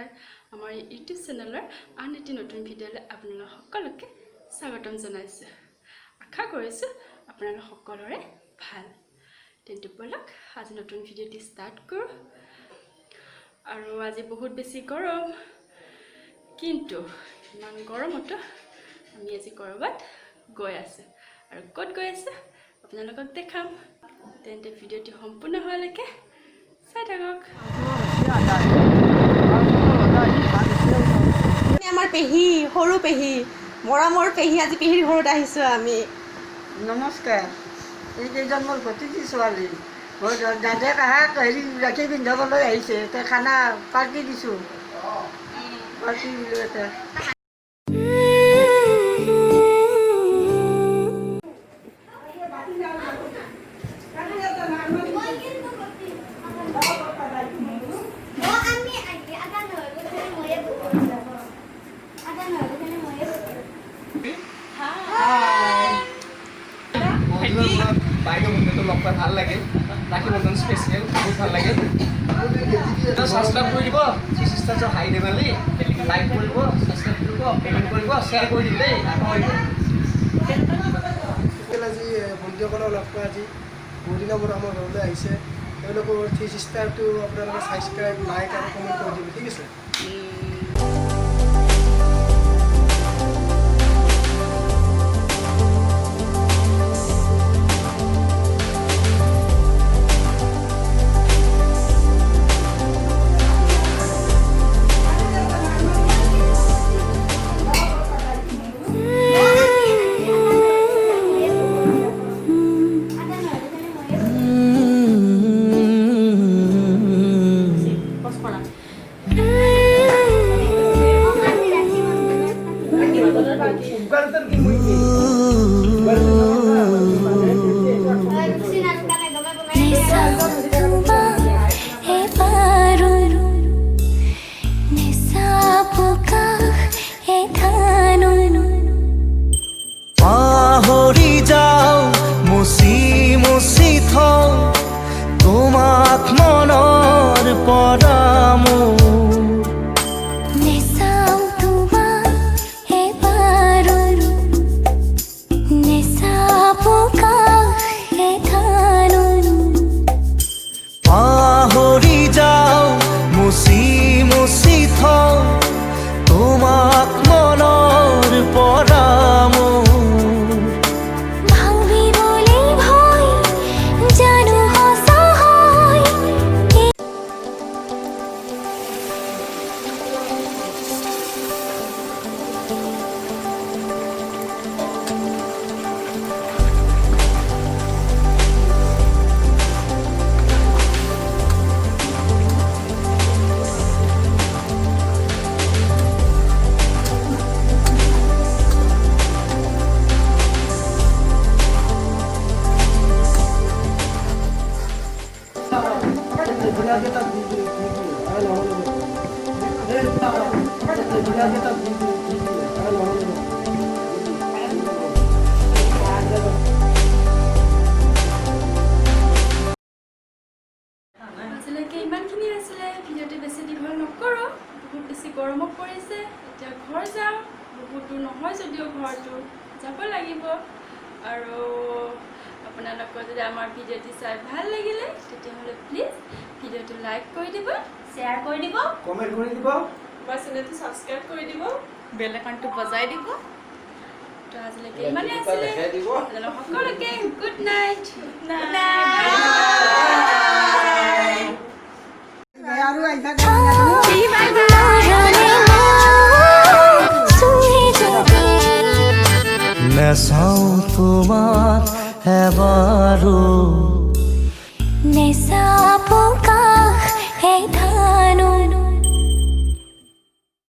নমস্কাৰ আমাৰ ইউটিউব চেনেলৰ আন এটি নতুন ভিডিঅ'লৈ আপোনালোক সকলোকে স্বাগতম জনাইছোঁ আশা কৰিছোঁ আপোনালোক সকলোৰে ভাল তেন্তে বলক আজি নতুন ভিডিঅ'টি ষ্টাৰ্ট কৰোঁ আৰু আজি বহুত বেছি গৰম কিন্তু ইমান গৰমতো আমি আজি কৰবাত গৈ আছোঁ আৰু ক'ত গৈ আছোঁ আপোনালোকক দেখাম তেন্তে ভিডিঅ'টি সম্পূৰ্ণ হোৱালৈকে চাই থাকক আমাৰ পেহী সৰু পেহী মৰমৰ পেহী আজি পেহীৰ ঘৰত আহিছোঁ আমি নমস্কাৰ এই কেইজন মোৰ ভতিজী ছোৱালী মোৰ দাদাক আহাক হেৰি ৰাখি পিন্ধাবলৈ আহিছে এতিয়া খানা পাৰ্টি দিছোঁ পাৰ্টি দিলোঁ এটা বাইদেউ বন্ধুটো লগ পাই ভাল লাগে ৰাখি বন্ধন স্পেচিয়েল বহুত ভাল লাগে সাবস্ক্ৰাইব কৰি দিব চিষ্টাৰ হাই ধেমালি লাইক কৰিব সাবস্ক্ৰাইব কৰিব পেমেণ্ট কৰিব শ্বেয়াৰ কৰি দিব দেই আজি বন্ধুসকলক লগ পাই আজি বহুদিনৰ মূৰত আমাৰ ঘৰলৈ আহিছে তেওঁলোকৰ থ্ৰী ছিষ্টাৰটো আপোনালোকে ছাবস্ক্ৰাইব লাইক আৰু কমেণ্ট কৰি দিব ঠিক আছে আজিলৈকে ইমানখিনি আছিলে ভিডিঅ'টো বেছি দীঘল নকৰোঁ বহুত বেছি গৰমত পৰিছে এতিয়া ঘৰ যাওঁ বহুত দূৰ নহয় যদিও ঘৰটো যাব লাগিব আৰু আপোনালোকৰ যদি আমাৰ ভিডিঅ'টি চাই ভাল লাগিলে তেতিয়াহ'লে প্লিজ ভিডিঅ'টো লাইক কৰি দিব শ্বেয়াৰ কৰি দিব কমেণ্ট কৰি দিব আমাৰ চেনেলটো ছাবস্ক্ৰাইব কৰি দিব বেল আইকনটো বজাই দিব তো আজিলৈকে ইমানেই আছিলে আপোনালোক সকলোকে গুড নাইট আৰু আহিবা নেচাও তোমাক এবাৰো নেচাপ কাষ এই ধানো